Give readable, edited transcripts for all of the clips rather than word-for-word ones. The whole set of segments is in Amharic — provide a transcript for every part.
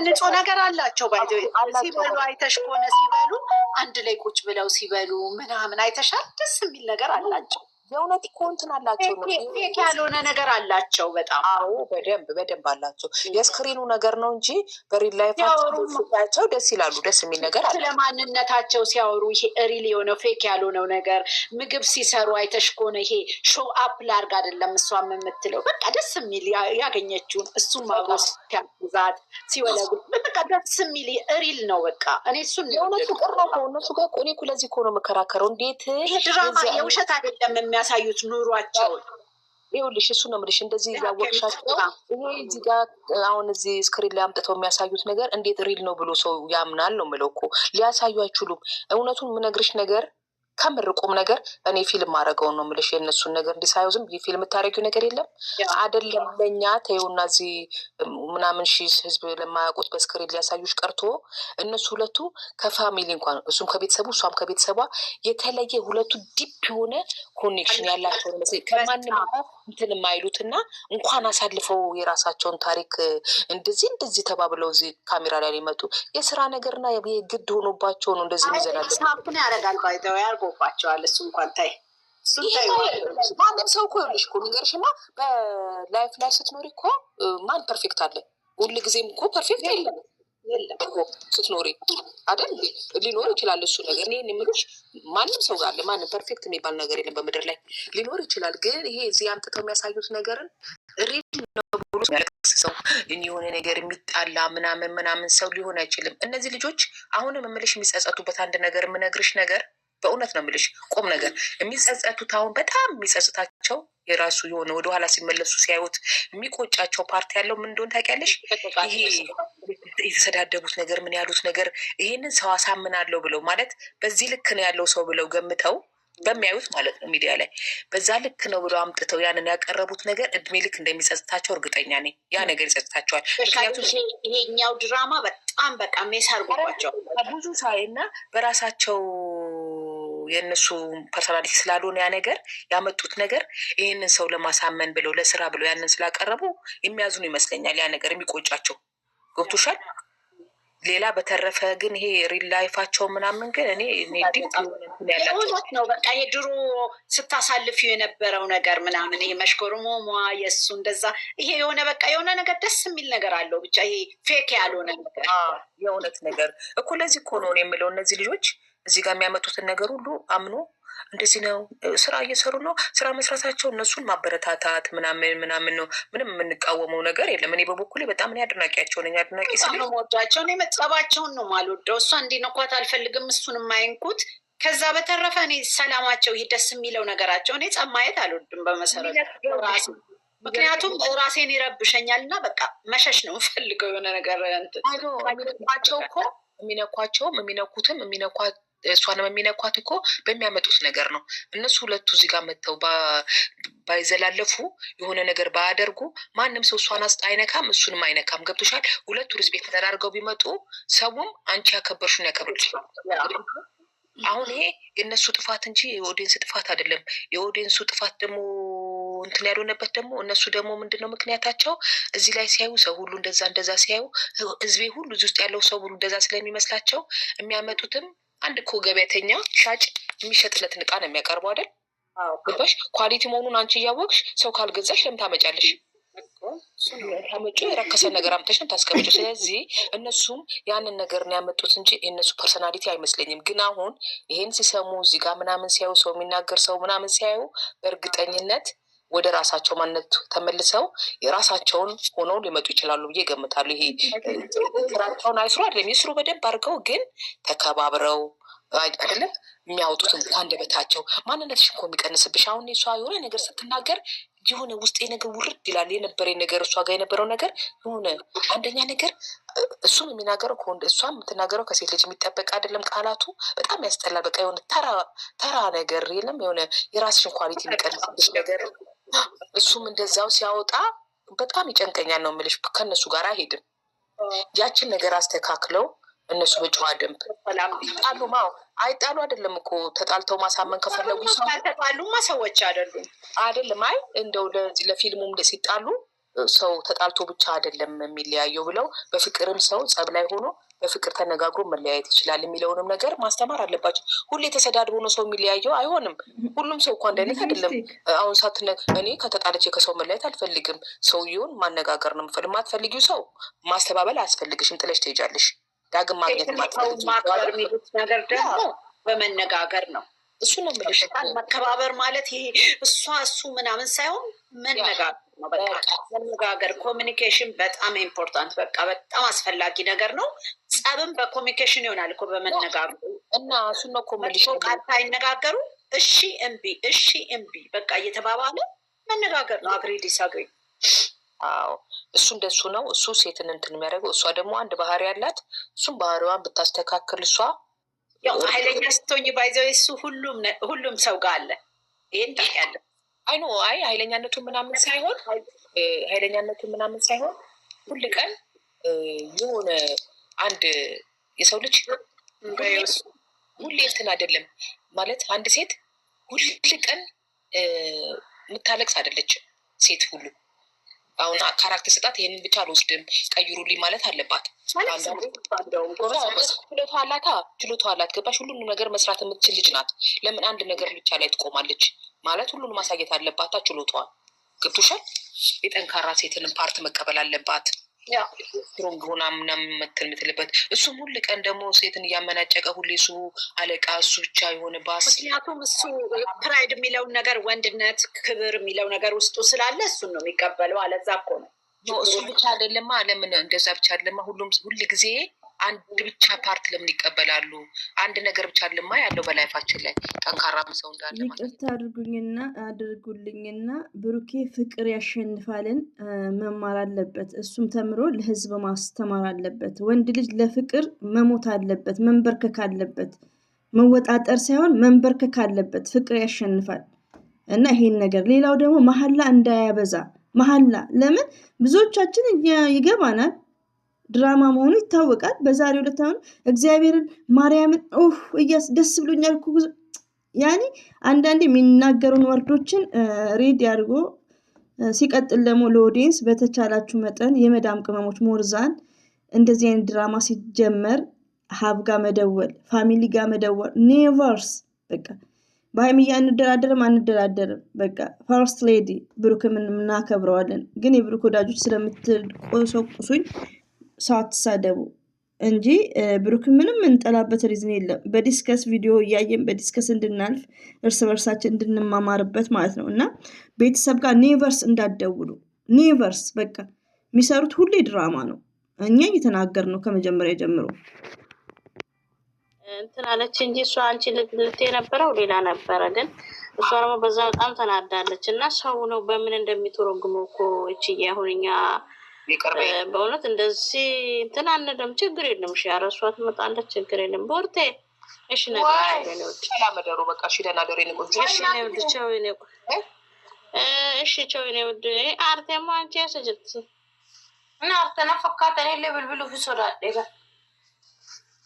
ንጹህ ነገር አላቸው። ሲበሉ አይተሽ ከሆነ ሲበሉ አንድ ላይ ቁጭ ብለው ሲበሉ ምናምን አይተሻል። ደስ የሚል ነገር አላቸው። የእውነት እኮ እንትን አላቸው ነው ፌክ ያልሆነ ነገር አላቸው በጣም። አዎ በደንብ አላቸው። የስክሪኑ ነገር ነው እንጂ በሪል ላይፋቸው ደስ ይላሉ። ደስ የሚል ነገር አለ። ስለማንነታቸው ሲያወሩ ይሄ ሪል የሆነው ፌክ ያልሆነው ነገር፣ ምግብ ሲሰሩ አይተሽ ከሆነ ይሄ ሾው አፕ ላርግ አይደለም እሷም የምትለው በቃ ደስ የሚል ያገኘችውን እሱም አብሮ ሲያግዛት ሲወለጉ በቃ ደስ የሚል ሪል ነው። በቃ እኔ እሱን የእውነት ፍቅር ነው ከእነሱ ጋር። እኔ እኮ ለዚህ እኮ ነው የምከራከረው። እንዴት ይሄ ድራማ የውሸት አይደለም የሚያሳዩት ኑሯቸውን። ይኸውልሽ እሱ ነው የምልሽ። እንደዚህ ያወቅሻቸው ይሄ እዚህ ጋር አሁን እዚህ ስክሪን ላይ አምጥተው የሚያሳዩት ነገር እንዴት ሪል ነው ብሎ ሰው ያምናል ነው የምለው እኮ። ሊያሳዩ አይችሉም። እውነቱን የምነግርሽ ነገር ከምር ቁም ነገር እኔ ፊልም አደረገውን ነው የምልሽ። የእነሱን ነገር እንዲሳየው ዝም ፊልም የምታደረጊው ነገር የለም አይደለም። ለእኛ ተይውና እዚህ ምናምን ህዝብ ለማያውቁት በስክሪን ሊያሳዩሽ ቀርቶ እነሱ ሁለቱ ከፋሚሊ እንኳን እሱም ከቤተሰቡ እሷም ከቤተሰቧ የተለየ ሁለቱ ዲፕ የሆነ ኮኔክሽን ያላቸው ከማንም እንትን የማይሉትና እንኳን አሳልፈው የራሳቸውን ታሪክ እንደዚህ ተባብለው እዚህ ካሜራ ላይ ሊመጡ የስራ ነገርና ግድ ሆኖባቸው ነው እንደዚህ ሚዘናሳኩን ያደርጋል ባይተው ያርጎባቸዋል። እሱ እንኳን ታይ ማንም ሰው እኮ ይኸውልሽ እኮ ንገርሽና በላይፍ ላይ ስትኖሪ እኮ ማን ፐርፌክት አለ? ሁሉ ጊዜም እኮ ፐርፌክት የለም ስትኖሪ አይደል? ሊኖር ይችላል እሱ ነገር። እኔ የምልሽ ማንም ሰው ጋር ማንም ፐርፌክት የሚባል ነገር የለም በምድር ላይ ሊኖር ይችላል። ግን ይሄ እዚህ አምጥተው የሚያሳዩት ነገርን ሪል ነው ብሎ የሚያለቅስ ሰው የሆነ ነገር የሚጣላ ምናምን ሰው ሊሆን አይችልም። እነዚህ ልጆች አሁንም የምልሽ የሚጸጸቱበት አንድ ነገር የምነግርሽ ነገር በእውነት ነው የምልሽ ቁም ነገር የሚጸጸቱት አሁን በጣም የሚጸጽታቸው የራሱ የሆነ ወደኋላ ሲመለሱ ሲያዩት የሚቆጫቸው ፓርቲ ያለው ምን እንደሆነ ታውቂያለሽ? ይሄ የተሰዳደቡት ነገር ምን ያሉት ነገር ይሄንን ሰው አሳምናለሁ ብለው ማለት በዚህ ልክ ነው ያለው ሰው ብለው ገምተው በሚያዩት ማለት ነው ሚዲያ ላይ በዛ ልክ ነው ብለው አምጥተው ያንን ያቀረቡት ነገር እድሜ ልክ እንደሚጸጽታቸው እርግጠኛ ነኝ። ያ ነገር ይጸጽታቸዋል። ምክንያቱም ይሄኛው ድራማ በጣም በቃ ሜስ አድርጎባቸው ብዙ ሳይና በራሳቸው የእነሱ ፐርሶናሊቲ ስላልሆነ ያ ነገር ያመጡት ነገር ይህንን ሰው ለማሳመን ብለው ለስራ ብለው ያንን ስላቀረቡ የሚያዝኑ ይመስለኛል። ያ ነገር የሚቆጫቸው ገብቶሻል። ሌላ በተረፈ ግን ይሄ ሪል ላይፋቸው ምናምን ግን እኔ እውነት ነው። በቃ ይሄ ድሮ ስታሳልፊው የነበረው ነገር ምናምን ይሄ መሽኮርሞሟ የእሱ እንደዛ ይሄ የሆነ በቃ የሆነ ነገር ደስ የሚል ነገር አለው። ብቻ ይሄ ፌክ ያልሆነ ነገር የእውነት ነገር እኮ ለዚህ እኮ ነው የምለው እነዚህ ልጆች እዚህ ጋር የሚያመጡትን ነገር ሁሉ አምኖ እንደዚህ ነው ስራ እየሰሩ ነው። ስራ መስራታቸው እነሱን ማበረታታት ምናምን ነው። ምንም የምንቃወመው ነገር የለም። እኔ በበኩሌ በጣም እኔ አድናቂያቸው ነኝ። አድናቂ ስለወዳቸው እኔ መጸባቸውን ነው ማልወደው። እሷ እንዲነኳት አልፈልግም። እሱን የማይንኩት ከዛ በተረፈ እኔ ሰላማቸው ይህ ደስ የሚለው ነገራቸው እኔ ጸብ ማየት አልወድም በመሰረቱ ራሴ። ምክንያቱም ራሴን ይረብሸኛል እና በቃ መሸሽ ነው የምፈልገው የሆነ ነገር የሚነኳቸው እኮ የሚነኩትም እሷንም የሚነኳት እኮ በሚያመጡት ነገር ነው። እነሱ ሁለቱ እዚህ ጋር መጥተው ባይዘላለፉ የሆነ ነገር ባያደርጉ ማንም ሰው እሷን አይነካም፣ እሱንም አይነካም። ገብቶሻል? ሁለቱ ሪስፔክት ተደራርገው ቢመጡ ሰውም አንቺ ያከበርሽን ያከብርልሻል። አሁን ይሄ የእነሱ ጥፋት እንጂ የኦዲየንስ ጥፋት አይደለም። የኦዲየንሱ ጥፋት ደግሞ እንትን ያልሆነበት ደግሞ እነሱ ደግሞ ምንድን ነው ምክንያታቸው እዚህ ላይ ሲያዩ ሰው ሁሉ እንደዛ ሲያዩ ህዝቤ ሁሉ እዚህ ውስጥ ያለው ሰው ሁሉ እንደዛ ስለሚመስላቸው የሚያመጡትም አንድ እኮ ገበያተኛ ሻጭ የሚሸጥለትን እቃ ነው የሚያቀርበው አይደል? ገባሽ? ኳሊቲ መሆኑን አንቺ እያወቅሽ ሰው ካልገዛሽ ለምን ታመጫለሽ? ታመጩ የረከሰ ነገር አምጥተሽ ታስቀምጩ። ስለዚህ እነሱም ያንን ነገር ነው ያመጡት እንጂ የእነሱ ፐርሶናሊቲ አይመስለኝም። ግን አሁን ይሄን ሲሰሙ እዚህ ጋር ምናምን ሲያዩ ሰው የሚናገር ሰው ምናምን ሲያዩ በእርግጠኝነት ወደ ራሳቸው ማንነት ተመልሰው የራሳቸውን ሆነው ሊመጡ ይችላሉ ብዬ ገምታሉ። ይሄ ስራቸውን አይስሩ አይደለም ይስሩ በደንብ አድርገው፣ ግን ተከባብረው አይደለም የሚያወጡትን አንደበታቸው ማንነትሽ እኮ የሚቀንስብሽ። አሁን እሷ የሆነ ነገር ስትናገር የሆነ ውስጤ ነገር ውርድ ይላል። የነበረ ነገር እሷ ጋር የነበረው ነገር የሆነ አንደኛ ነገር እሱም የሚናገረው ከወንድ እሷም የምትናገረው ከሴት ልጅ የሚጠበቅ አይደለም። ቃላቱ በጣም ያስጠላል። በቃ የሆነ ተራ ነገር የለም የሆነ የራስሽን ኳሊቲ የሚቀንስብሽ ነገር። እሱም እንደዛው ሲያወጣ በጣም ይጨንቀኛል ነው የምልሽ። ከእነሱ ጋር አይሄድም። ያችን ነገር አስተካክለው እነሱ በጨዋ ደንብ ጣሉ አይጣሉ አይደለም እኮ ተጣልተው ማሳመን ከፈለጉ ተጣሉማ ሰዎች አይደሉም። አይ እንደው ለፊልሙም ሲጣሉ ሰው ተጣልቶ ብቻ አይደለም የሚለያየው ብለው በፍቅርም ሰው ጸብ ላይ ሆኖ በፍቅር ተነጋግሮ መለያየት ይችላል የሚለውንም ነገር ማስተማር አለባቸው። ሁሌ ተሰዳድቦ ነው ሰው የሚለያየው አይሆንም። ሁሉም ሰው እኮ አንድ አይነት አይደለም። አሁን እኔ ከተጣለች ከሰው መለያየት አልፈልግም። ሰውየውን ማነጋገር ነው የምፈልግ። ማትፈልጊው ሰው ማስተባበል አያስፈልግሽም፣ ጥለሽ ትሄጃለሽ። ዳግም ማግኘት ማክበር የሚሉት ነገር ደግሞ በመነጋገር ነው። እሱ ነው የምልሽ። መከባበር ማለት ይሄ እሱ ምናምን ሳይሆን መነጋገር ነው። በቃ መነጋገር፣ ኮሚኒኬሽን በጣም ኢምፖርታንት፣ በቃ በጣም አስፈላጊ ነገር ነው። ጸብም በኮሚኒኬሽን ይሆናል እኮ በመነጋገር እና እሱ ነው እኮ የምልሽ። ቃል ሳይነጋገሩ እሺ እምቢ በቃ እየተባባለ መነጋገር ነው። አግሪ ዲስአግሪ። አዎ እሱ እንደሱ ነው። እሱ ሴትን እንትን የሚያደርገው፣ እሷ ደግሞ አንድ ባህሪ ያላት፣ እሱም ባህሪዋን ብታስተካክል እሷ ያው ኃይለኛ ስትሆኝ ባይዘው እሱ ሁሉም ሰው ጋር አለ። ይሄን ታውቂያለሽ። አይ ኃይለኛነቱ ምናምን ሳይሆን ሁል ቀን የሆነ አንድ የሰው ልጅ ሁሌ እንትን አይደለም ማለት አንድ ሴት ሁል ቀን የምታለቅስ አይደለችም። ሴት ሁሉ አሁን ካራክተር ስጣት ይሄንን ብቻ አልወስድም ቀይሩልኝ ማለት አለባት። ችሎታ አላት ገባሽ? ሁሉንም ነገር መስራት የምትችል ልጅ ናት። ለምን አንድ ነገር ብቻ ላይ ትቆማለች? ማለት ሁሉንም ማሳየት አለባታ ችሎታዋን። ገብቶሻል? የጠንካራ ሴትንም ፓርት መቀበል አለባት። ስትሮንግ ሆና ምናምን የምትልበት። እሱም ሁል ቀን ደግሞ ሴትን እያመናጨቀ ሁሌ እሱ አለቃ እሱ ብቻ የሆነ ባስ። ምክንያቱም እሱ ፕራይድ የሚለውን ነገር ወንድነት፣ ክብር የሚለው ነገር ውስጡ ስላለ እሱን ነው የሚቀበለው። አለዛ እኮ ነው እሱ ብቻ አይደለማ። ለምን እንደዛ ብቻ አይደለማ። ሁል ጊዜ አንድ ብቻ ፓርት ለምን ይቀበላሉ? አንድ ነገር ብቻ አይደለማ ያለው በላይፋችን ላይ ጠንካራ ሰው እንዳለ። ይቅርታ አድርጉልኝና ብሩኬ ፍቅር ያሸንፋልን መማር አለበት። እሱም ተምሮ ለህዝብ ማስተማር አለበት። ወንድ ልጅ ለፍቅር መሞት አለበት፣ መንበርከክ አለበት። መወጣጠር ሳይሆን መንበርከክ አለበት። ፍቅር ያሸንፋል እና ይሄን ነገር። ሌላው ደግሞ መሐላ እንዳያበዛ። መሐላ ለምን ብዙዎቻችን ይገባናል፣ ድራማ መሆኑ ይታወቃል። በዛሬው ዕለት አሁን እግዚአብሔርን ማርያምን ደስ ብሎኛል እኮ ያኔ አንዳንዴ የሚናገሩን ወርዶችን ሬድ አድርጎ ሲቀጥል ደግሞ ለኦዲየንስ በተቻላችሁ መጠን የመዳም ቅመሞች ሞርዛን እንደዚህ አይነት ድራማ ሲጀመር ሀብ ጋር መደወል፣ ፋሚሊ ጋር መደወል ኔቨርስ በቃ በሀይሚያ አንደራደርም። በቃ ፈርስት ሌዲ ብሩክም እናከብረዋለን። ግን የብሩክ ወዳጆች ስለምትቆሰቁሱኝ ሰው አትሳደቡ እንጂ ብሩክ ምንም እንጠላበት ሪዝን የለም። በዲስከስ ቪዲዮ እያየን በዲስከስ እንድናልፍ እርስ በርሳችን እንድንማማርበት ማለት ነው። እና ቤተሰብ ጋር ኔቨርስ እንዳትደውሉ። ኔቨርስ በቃ የሚሰሩት ሁሌ ድራማ ነው። እኛ እየተናገር ነው ከመጀመሪያ ጀምሮ እንትን አለች እንጂ እሷ አንቺ ልት የነበረው ሌላ ነበረ። ግን እሷ ደግሞ በዛ በጣም ተናዳለች። እና ሰው ነው በምን እንደሚተረጉመው እኮ እችዬ አሁን እኛ በእውነት እንደዚህ እንትን አንልም። ችግር የለም። እሺ አረሷ ትመጣለች። ችግር የለም። ቦርቴ እሺ መደሩ በቃ እሺ ደህና ደሩ ይንቆጭ እሺ ነው ልቸው ነው እሺ ቸው ነው ወደ አርቴማ አንቺ ያሰጅት እና አርተና ፈካተኔ ለብልብሉ ፍሶዳ ደጋ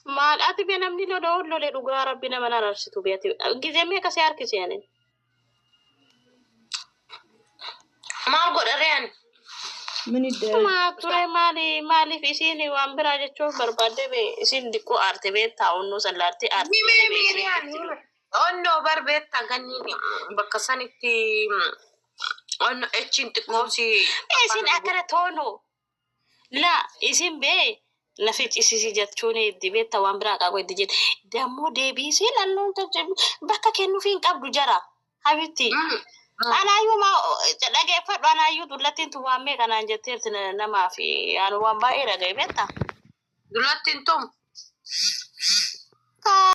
ማላቲ በነምኒ ለዶሎ ለዱጋ ረቢና መናራርሲቱ ቢያቲ ጊዜም ከሲያርክ ሲያኔ ማርጎደሪያን ምን ይደረግ ማቱሬ ማሊ ፊሲኒ ዋምብራ ጀቾ በርባደ በሲን ዲቆ አርቴ ቤታውኑ ሰላርቲ አርቴ ኦኖ በርቤት ታገኝኒ በከሰንቲ ኦኖ እቺን ጥቆሲ እሲን አከረ ቶኖ ላ እሲን ቤ ለፊት ኢሲሲ ጀቹኔ ዲቤታ ዋምብራ ቃቆ ዲጀት ደሞ ዴቢሲ ለኖን ተጀ በካ ከኑ ፊን ቀብዱ ጀራ ሀቢቲ አናዩ ማ ደገፈ አናዩ ዱለቲን tuwame kana jeterት ነማፊ ያን ዋምባ ኤረገ ቤታ ዱለቲን ቶም